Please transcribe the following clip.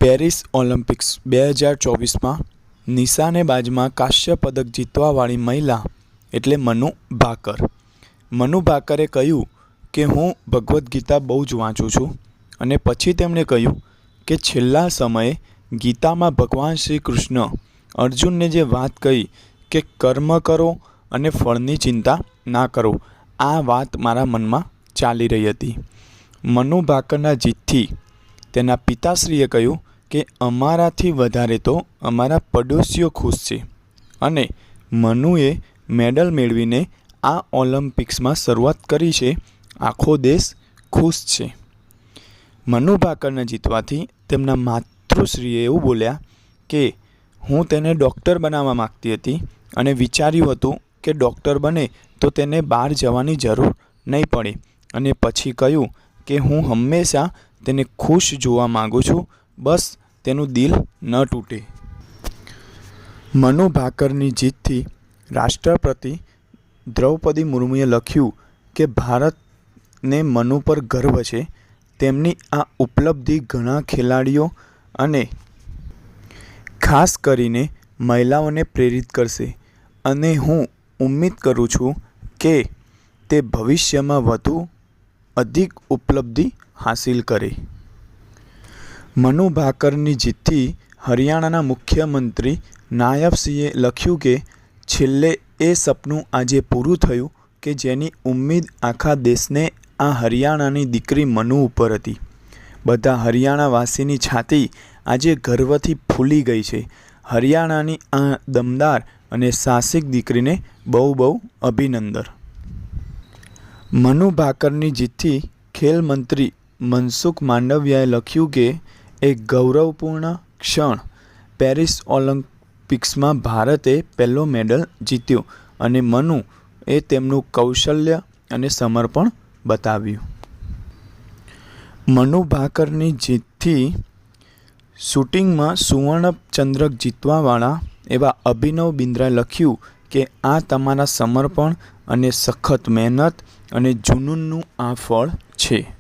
Paris Olympics 2024માં નિશાનેબાજીમાં કાંસ્ય પદક જીતવાવાળી મહિલા એટલે મનુ ભાકર. મનુ ભાકરે કહ્યું કે હું ભગવદ્ ગીતા બહુ જ વાંચું છું અને પછી તેમણે કહ્યું કે છેલ્લા સમયે ગીતામાં ભગવાન શ્રી કૃષ્ણ અર્જુનને જે વાત કહી કે કર્મ કરો અને ફળની ચિંતા ના કરો, આ વાત મારા મનમાં ચાલી રહી હતી. મનુ ભાકરના જીતથી તેના પિતાશ્રીએ કહ્યું કે અમારાથી વધારે તો અમારા પડોશીઓ ખુશ છે અને મનુએ મેડલ મેળવીને આ ઓલિમ્પિક્સમાં શરૂઆત કરી છે. આખો દેશ ખુશ છે. મનુ ભાકરના જીતવાથી તેમના માતૃશ્રીએ એવું બોલ્યા કે હું તેને ડૉક્ટર બનાવવા માગતી હતી અને વિચાર્યું હતું કે ડૉક્ટર બને તો તેને બહાર જવાની જરૂર નહીં પડે અને પછી કહ્યું કે હું હંમેશા તેને ખુશ જોવા માગું છું, બસ તેનું દિલ ન તૂટે. મનુ ભાકરની જીતથી રાષ્ટ્રપતિ દ્રૌપદી મુર્મુએ લખ્યું કે ભારતને મનુ પર ગર્વ છે. તેમની આ ઉપલબ્ધિ ઘણા ખેલાડીઓ અને ખાસ કરીને મહિલાઓને પ્રેરિત કરશે અને હું ઉમ્મીદ કરું છું કે તે ભવિષ્યમાં વધુ અધિક ઉપલબ્ધિ હાંસિલ કરે. મનુ ભાકરની જીતથી હરિયાણાના મુખ્યમંત્રી નાયબસિંહે લખ્યું કે છેલ્લે એ સપનું આજે પૂરું થયું કે જેની ઉમ્મીદ આખા દેશને આ હરિયાણાની દીકરી મનુ ઉપર હતી. બધા હરિયાણાવાસીની છાતી આજે ગર્વથી ફૂલી ગઈ છે. હરિયાણાની આ દમદાર અને સાહસિક દીકરીને બહુ બહુ અભિનંદન. મનુ ભાકરની જીતથી ખેલ મંત્રી મનસુખ માંડવિયાએ લખ્યું કે એક ગૌરવપૂર્ણ ક્ષણ, પેરિસ ઓલિમ્પિક્સમાં ભારતે પહેલો મેડલ જીત્યો અને મનુ એ તેમનું કૌશલ્ય અને સમર્પણ બતાવ્યું. મનુ ભાકરની જીતથી શૂટિંગમાં સુવર્ણ ચંદ્રક જીતવાવાળા એવા અભિનવ બિંદ્રાએ લખ્યું કે આ તમારા સમર્પણ અને સખત મહેનત અને જુનૂનનું આ ફળ છે.